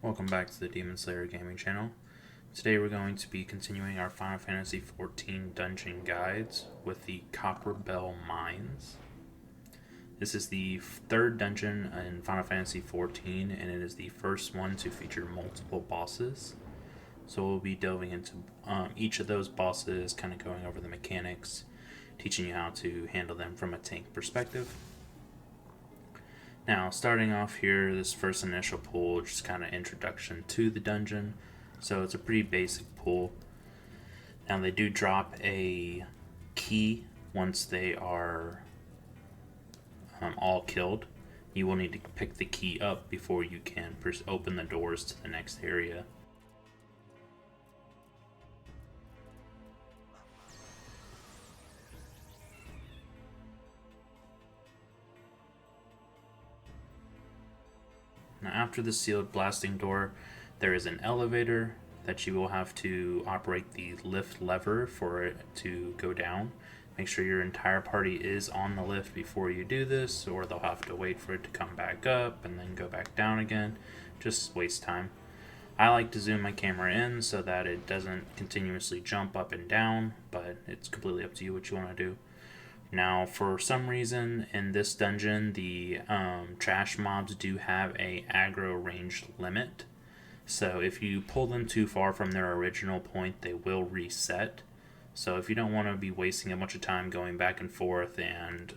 Welcome back to the Demon Slayer Gaming channel. Today we're going to be continuing our Final Fantasy XIV dungeon guides with the Copperbell Mines. This is the third dungeon in Final Fantasy XIV, and it is the first one to feature multiple bosses. So we'll be delving into each of those bosses, kind of going over the mechanics, teaching you how to handle them from a tank perspective. Now, starting off here, this first initial pull, just kind of introduction to the dungeon. So it's a pretty basic pull. Now, they do drop a key once they are all killed. You will need to pick the key up before you can open the doors to the next area. Now, after the sealed blasting door, there is an elevator that you will have to operate the lift lever for it to go down. Make sure your entire party is on the lift before you do this, or they'll have to wait for it to come back up and then go back down again. Just waste time. I like to zoom my camera in so that it doesn't continuously jump up and down, but it's completely up to you what you want to do. Now, for some reason in this dungeon, the trash mobs do have a aggro range limit. So if you pull them too far from their original point, they will reset. So if you don't want to be wasting a bunch of time going back and forth and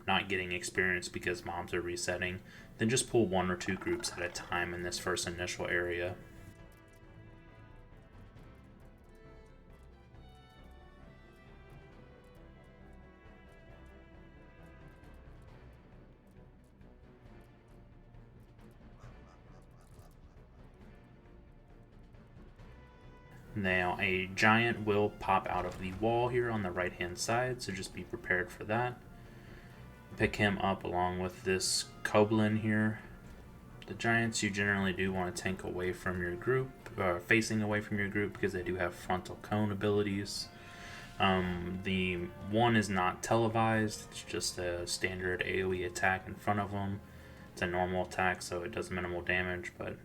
not getting experience because mobs are resetting, then just pull one or two groups at a time in this first initial area. Now, a giant will pop out of the wall here on the right hand side, so just be prepared for that. Pick him up along with this Koblin here. The giants you generally do want to tank away from your group, facing away from your group, because they do have frontal cone abilities. The one is not televised, it's just a standard AoE attack in front of them. It's a normal attack, so it does minimal damage, but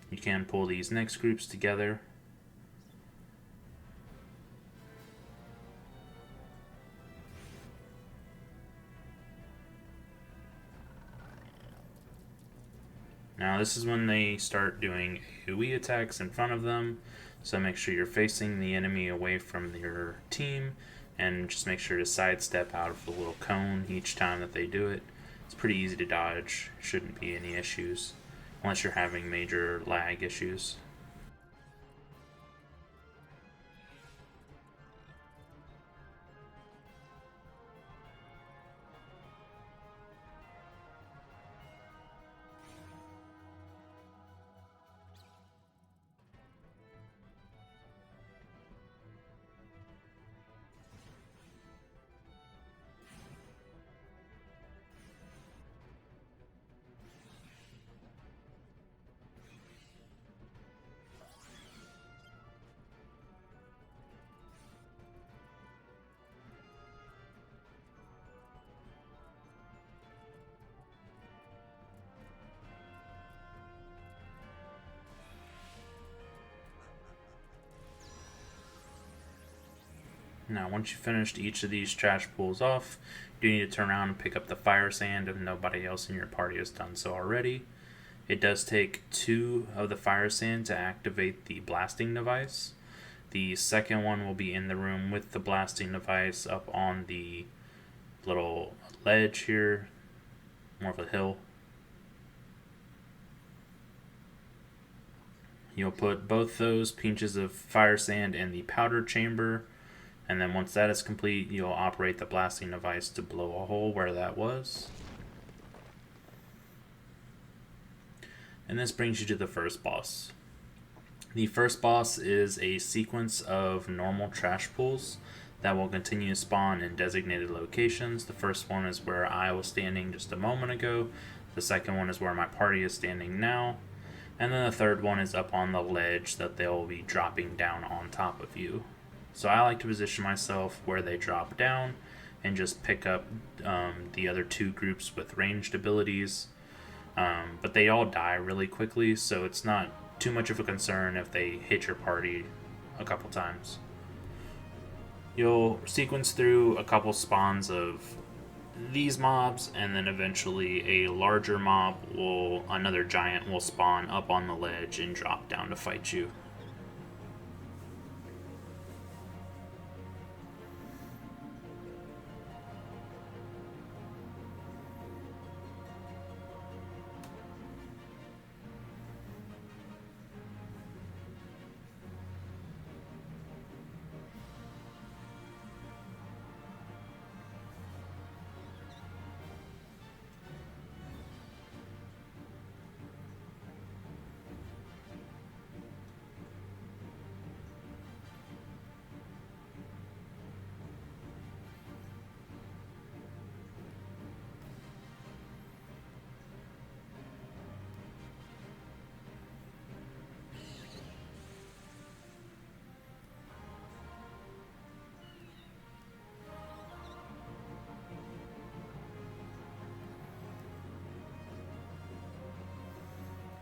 you can pull these next groups together. Now this is when they start doing AoE attacks in front of them, so make sure you're facing the enemy away from your team, and just make sure to sidestep out of the little cone each time that they do it. It's pretty easy to dodge, shouldn't be any issues, unless you're having major lag issues. Now, once you've finished each of these trash pulls off, you need to turn around and pick up the fire sand if nobody else in your party has done so already. It does take 2 of the fire sand to activate the blasting device. The second one will be in the room with the blasting device up on the little ledge here, more of a hill. You'll put both those pinches of fire sand in the powder chamber, and then once that is complete, you'll operate the blasting device to blow a hole where that was. And this brings you to the first boss. The first boss is a sequence of normal trash pools that will continue to spawn in designated locations. The first one is where I was standing just a moment ago. The second one is where my party is standing now. And then the third one is up on the ledge that they'll be dropping down on top of you. So I like to position myself where they drop down and just pick up the other 2 groups with ranged abilities. But they all die really quickly, so it's not too much of a concern if they hit your party a couple times. You'll sequence through a couple spawns of these mobs, and then eventually a larger mob another giant will spawn up on the ledge and drop down to fight you.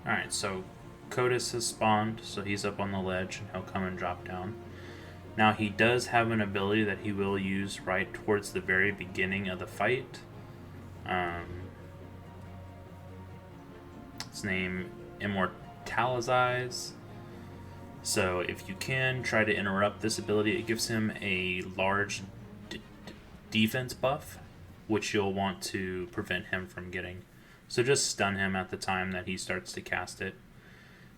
Alright, so Codus has spawned, so he's up on the ledge and he'll come and drop down. Now he does have an ability that he will use right towards the very beginning of the fight. Its name Immortalize. So if you can try to interrupt this ability, it gives him a large defense buff, which you'll want to prevent him from getting. So just stun him at the time that he starts to cast it.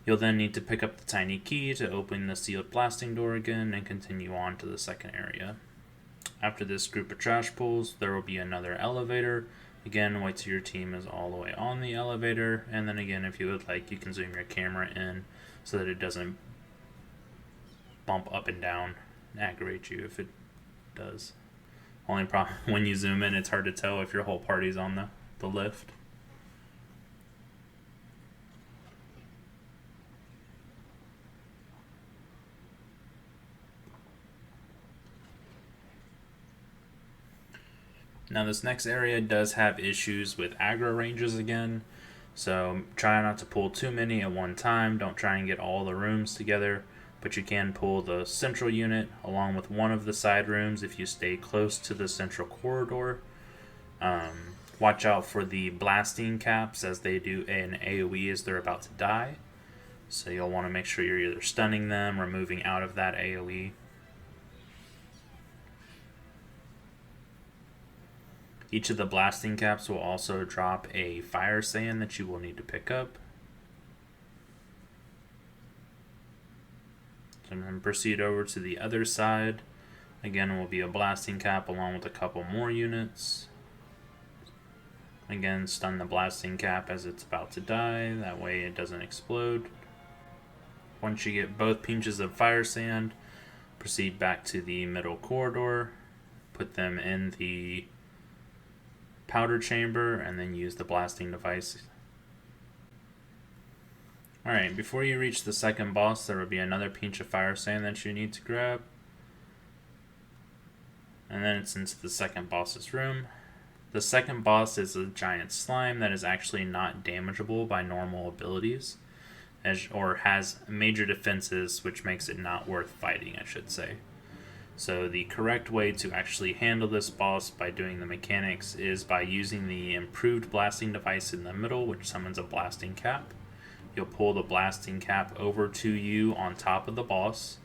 You'll then need to pick up the tiny key to open the sealed blasting door again and continue on to the second area. After this group of trash pulls, there will be another elevator. Again, wait till your team is all the way on the elevator, and then again, if you would like, you can zoom your camera in so that it doesn't bump up and down and aggravate you if it does. Only problem, when you zoom in, it's hard to tell if your whole party's on the lift. Now this next area does have issues with aggro ranges again, so try not to pull too many at one time. Don't try and get all the rooms together, but you can pull the central unit along with one of the side rooms if you stay close to the central corridor. Watch out for the blasting caps as they do an AoE as they're about to die, so you'll want to make sure you're either stunning them or moving out of that AoE. Each of the blasting caps will also drop a fire sand that you will need to pick up. And then proceed over to the other side. Again, it will be a blasting cap along with a couple more units. Again, stun the blasting cap as it's about to die, that way it doesn't explode. Once you get both pinches of fire sand, proceed back to the middle corridor, put them in the powder chamber, and then use the blasting device. Alright, before you reach the second boss, there will be another pinch of fire sand that you need to grab. And then it's into the second boss's room. The second boss is a giant slime that is actually not damageable by normal abilities, or has major defenses, which makes it not worth fighting, I should say. So the correct way to actually handle this boss by doing the mechanics is by using the improved blasting device in the middle, which summons a blasting cap. You'll pull the blasting cap over to you on top of the boss,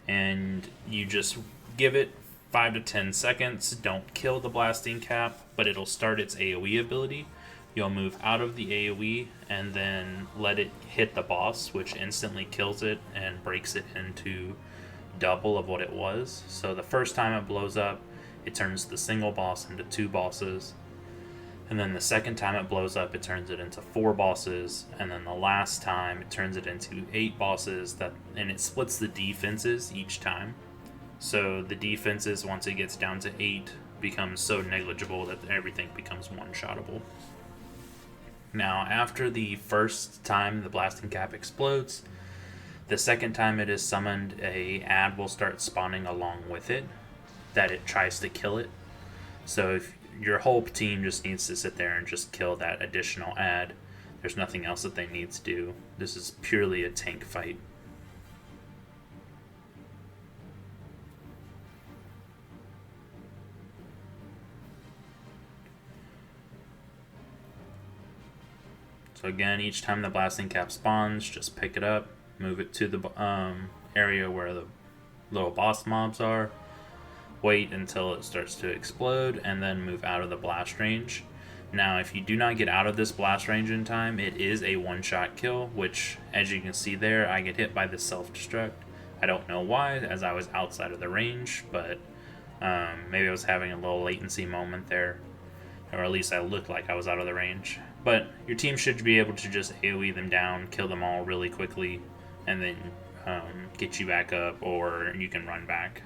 and you just give it 5 to 10 seconds. Don't kill the blasting cap, but it'll start its AoE ability. You'll move out of the AoE and then let it hit the boss, which instantly kills it and breaks it into double of what it was. So the first time it blows up, it turns the single boss into 2 bosses. And then the second time it blows up, it turns it into 4 bosses. And then the last time, it turns it into 8 bosses, and it splits the defenses each time. So the defenses, once it gets down to 8, becomes so negligible that everything becomes one-shottable. Now, after the first time the blasting cap explodes, the second time it is summoned, a ad will start spawning along with it that it tries to kill it. So if your whole team just needs to sit there and just kill that additional ad, There's nothing else that they need to do. This is purely a tank fight. So again, each time the blasting cap spawns, just pick it up, move it to the area where the little boss mobs are, wait until it starts to explode, and then move out of the blast range. Now, if you do not get out of this blast range in time, it is a one-shot kill, which, as you can see there, I get hit by the self-destruct. I don't know why, as I was outside of the range, but maybe I was having a little latency moment there, or at least I looked like I was out of the range. But your team should be able to just AoE them down, kill them all really quickly, and then get you back up, or you can run back.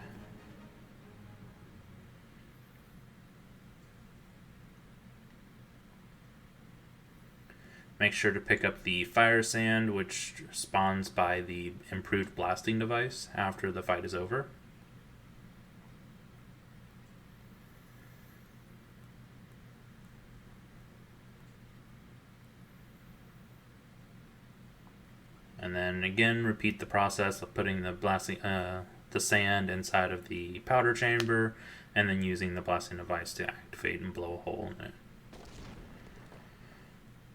Make sure to pick up the fire sand, which spawns by the improved blasting device after the fight is over. And then again, repeat the process of putting the sand inside of the powder chamber, and then using the blasting device to activate and blow a hole in it.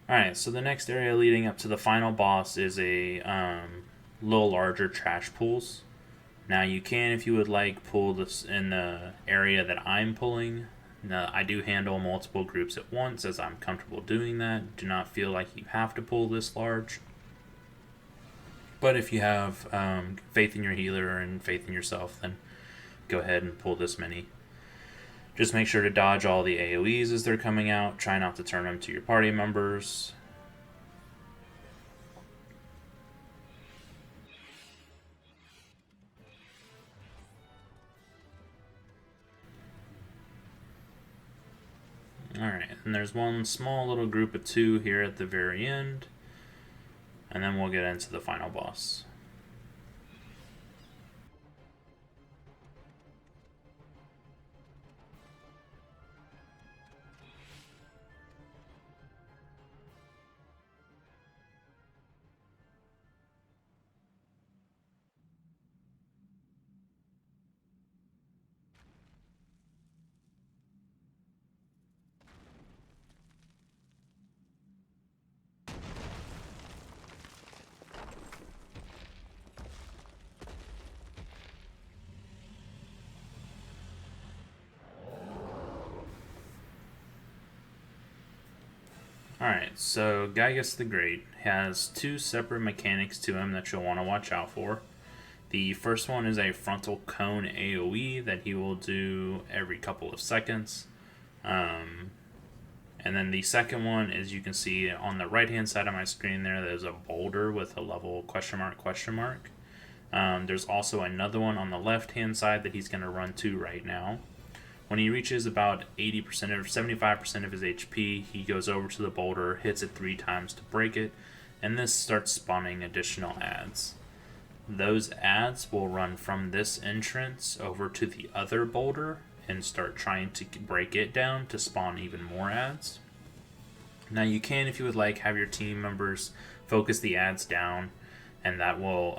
Alright, so the next area leading up to the final boss is a little larger trash pools. Now you can, if you would like, pull this in the area that I'm pulling. Now, I do handle multiple groups at once, as I'm comfortable doing that. Do not feel like you have to pull this large. But if you have faith in your healer and faith in yourself, then go ahead and pull this many. Just make sure to dodge all the AoEs as they're coming out. Try not to turn them to your party members. Alright, and there's one small little group of 2 here at the very end. And then we'll get into the final boss. Alright, so Gygus the Great has 2 separate mechanics to him that you'll want to watch out for. The first one is a frontal cone AoE that he will do every couple of seconds. And then the second one is, you can see on the right hand side of my screen there's a boulder with a level question mark. There's also another one on the left hand side that he's going to run to right now. When he reaches about 80% or 75% of his HP, he goes over to the boulder, hits it 3 times to break it, and this starts spawning additional adds. Those adds will run from this entrance over to the other boulder and start trying to break it down to spawn even more adds. Now you can, if you would like, have your team members focus the adds down, and that will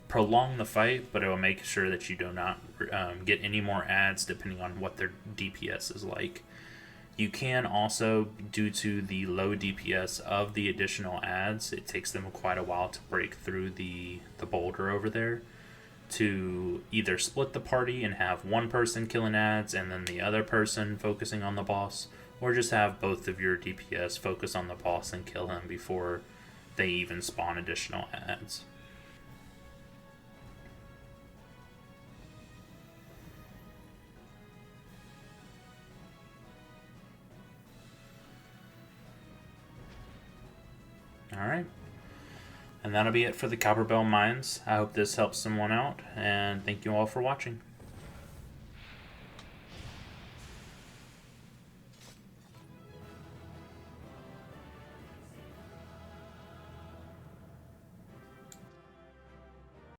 prolong the fight, but it will make sure that you do not get any more adds depending on what their DPS is like. You can also, due to the low DPS of the additional adds, it takes them quite a while to break through the boulder over there, to either split the party and have one person killing adds and then the other person focusing on the boss, or just have both of your DPS focus on the boss and kill him before they even spawn additional adds. Alright, and that'll be it for the Copperbell Mines. I hope this helps someone out, and thank you all for watching.